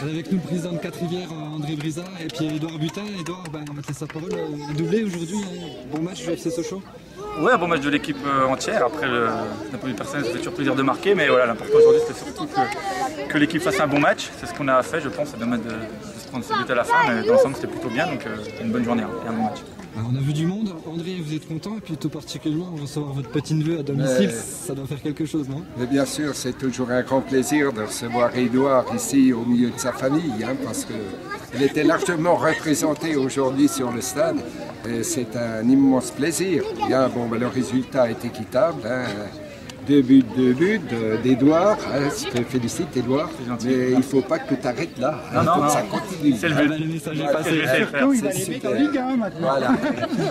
Avec nous le président de Quatre-Rivières, André Brizard, et puis Edouard Butin. Edouard, on va te laisser la parole. Doublé aujourd'hui, bon match du FC Sochaux. Ouais, un bon match de l'équipe entière. Après, d'un point de vue personnel, ça fait toujours plaisir de marquer, mais voilà, l'important aujourd'hui, c'était surtout que l'équipe fasse un bon match. C'est ce qu'on a fait, je pense, ça permet de se prendre ses buts à la fin, mais dans l'ensemble, c'était plutôt bien, donc une bonne journée et un bon match. Alors, on a vu du monde. André, vous êtes content, et puis tout particulièrement, recevoir votre petit-neveu à domicile, ça doit faire quelque chose, non? Mais bien sûr, c'est toujours un grand plaisir de recevoir Edouard ici au milieu de sa famille, parce qu'il était largement représenté aujourd'hui sur le stade. C'est un immense plaisir. Le résultat est équitable. 2 buts d'Edouard. Je te félicite, Edouard. Mais il ne faut pas que tu arrêtes là. Non, ça continue. C'est le but. Le message est passé. Surtout, il va les mettre en Ligue 1 maintenant. Voilà.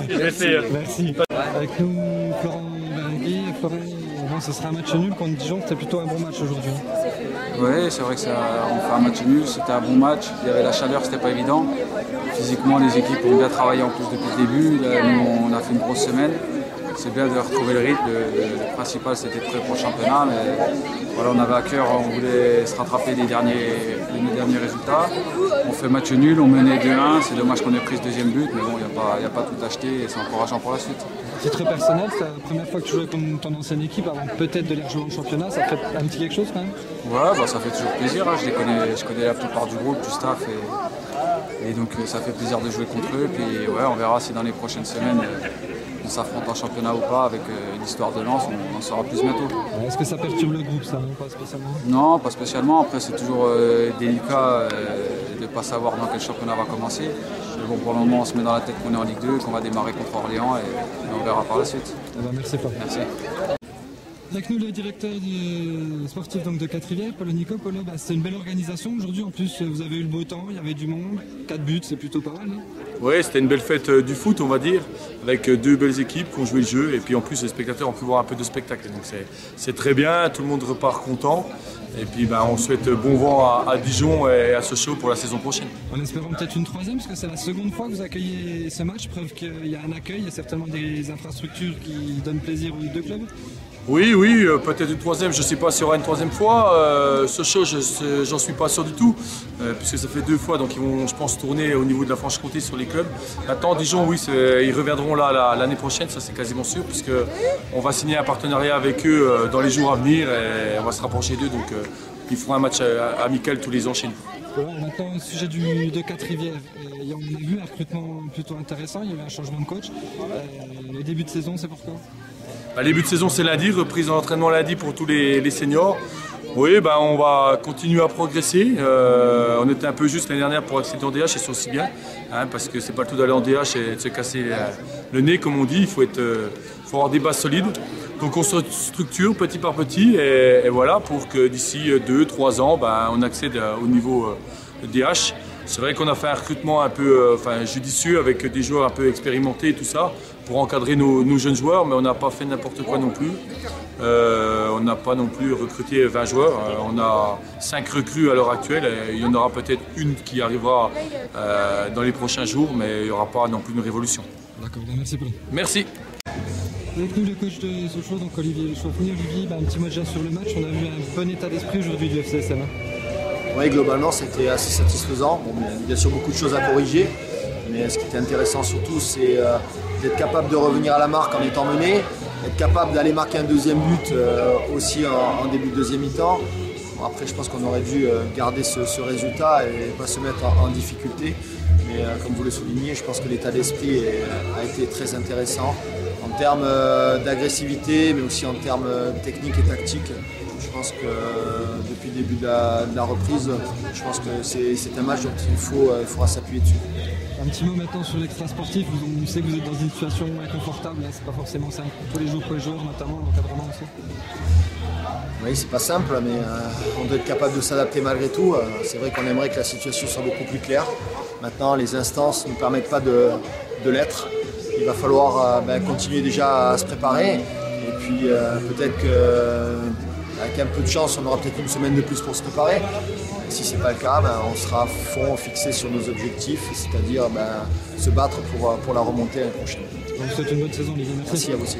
Merci. Avec nous, Florent Berengui. Florent, ce sera un match nul contre Dijon. C'était plutôt un bon match aujourd'hui. Oui, c'est vrai que on fait un match nul, c'était un bon match. Il y avait la chaleur, c'était pas évident. Physiquement, les équipes ont bien travaillé en plus depuis le début. Là, nous, on a fait une grosse semaine. C'est bien de retrouver le rythme. Le principal, c'était de prêt pour le championnat. Mais voilà, on avait à cœur, on voulait se rattraper les derniers résultats. On fait match nul, on menait 2-1. C'est dommage qu'on ait pris ce deuxième but, mais bon, il n'y a pas tout acheté et c'est encourageant pour la suite. C'est très personnel, c'est la première fois que tu jouais contre ton ancienne équipe avant peut-être de les rejouer en championnat. Ça fait un petit quelque chose quand même? Ouais, ça fait toujours plaisir. Je connais la plupart du groupe, du staff. Et donc ça fait plaisir de jouer contre eux. Puis ouais, on verra si dans les prochaines semaines on s'affronte en championnat ou pas. Avec l'histoire de Lens, on en saura plus bientôt. Est-ce que ça perturbe le groupe, ça, non? Pas spécialement? Non, pas spécialement. Après, c'est toujours délicat de ne pas savoir dans quel championnat va commencer. Mais bon, pour le moment, on se met dans la tête qu'on est en Ligue 2, qu'on va démarrer contre Orléans et on verra par la suite. Merci Paul. Merci. Avec nous le directeur sportif de Quatre-Rivières, Paul Nico. Paul, c'est une belle organisation aujourd'hui. En plus, vous avez eu le beau temps, il y avait du monde. 4 buts, c'est plutôt pas mal. Oui, c'était une belle fête du foot, on va dire, avec 2 belles équipes qui ont joué le jeu. Et puis en plus, les spectateurs ont pu voir un peu de spectacle. Donc c'est très bien, tout le monde repart content. Et puis on souhaite bon vent à Dijon et à Sochaux pour la saison prochaine. En espérant peut-être une troisième, parce que c'est la seconde fois que vous accueillez ce match. Preuve qu'il y a un accueil, il y a certainement des infrastructures qui donnent plaisir aux deux clubs. Oui, peut-être une troisième, je ne sais pas s'il y aura une troisième fois. Sochaux, j'en suis pas sûr du tout, puisque ça fait 2 fois, donc ils vont, je pense, tourner au niveau de la Franche-Comté sur les clubs. Maintenant, Dijon, oui, ils reviendront là l'année prochaine, ça c'est quasiment sûr, puisqu'on va signer un partenariat avec eux dans les jours à venir et on va se rapprocher d'eux, donc ils feront un match amical tous les ans chez nous. Voilà, maintenant, au sujet de Quatre-Rivières, on a vu un recrutement plutôt intéressant, il y a eu un changement de coach. Le début de saison, c'est pourquoi? Le début de saison, c'est lundi, reprise d'entraînement lundi pour tous les seniors. Oui, on va continuer à progresser. On était un peu juste l'année dernière pour accéder en DH et c'est aussi bien, parce que c'est pas le tout d'aller en DH et de se casser le nez, comme on dit. Il faut avoir des bases solides. Donc on se structure petit par petit et voilà, pour que d'ici 2-3 ans, on accède au niveau DH. C'est vrai qu'on a fait un recrutement un peu judicieux avec des joueurs un peu expérimentés et tout ça pour encadrer nos jeunes joueurs, mais on n'a pas fait n'importe quoi non plus. On n'a pas non plus recruté 20 joueurs. On a 5 recrues à l'heure actuelle et il y en aura peut-être une qui arrivera dans les prochains jours, mais il n'y aura pas non plus une révolution. D'accord, merci Paul. Merci. Avec nous le coach de Sochaux, donc Olivier Chauffny. Olivier, un petit mot déjà sur le match. On a vu un bon état d'esprit aujourd'hui du FCSM. Oui, globalement, c'était assez satisfaisant. Bon, bien sûr, beaucoup de choses à corriger. Mais ce qui était intéressant surtout, c'est d'être capable de revenir à la marque en étant mené, être capable d'aller marquer un deuxième but aussi en début de deuxième mi-temps. Bon, après, je pense qu'on aurait dû garder ce résultat et pas se mettre en difficulté. Mais comme vous le soulignez, je pense que l'état d'esprit a été très intéressant en termes d'agressivité, mais aussi en termes techniques et tactiques. Je pense que depuis le début de la reprise, je pense que c'est un match dont il faudra s'appuyer dessus. Un petit mot maintenant sur l'extra sportif. On sait que vous êtes dans une situation inconfortable, c'est pas forcément simple tous les jours pour les joueurs, notamment l'encadrement aussi. Oui, c'est pas simple, mais on doit être capable de s'adapter malgré tout. C'est vrai qu'on aimerait que la situation soit beaucoup plus claire. Maintenant, les instances ne nous permettent pas de l'être. Il va falloir continuer déjà à se préparer. Et puis peut-être qu'avec un peu de chance, on aura peut-être une semaine de plus pour se préparer. Et si ce n'est pas le cas, on sera à fond fixé sur nos objectifs, c'est-à-dire se battre pour la remontée l'année prochaine. Donc, c'est une bonne saison, Olivier. Merci à vous aussi.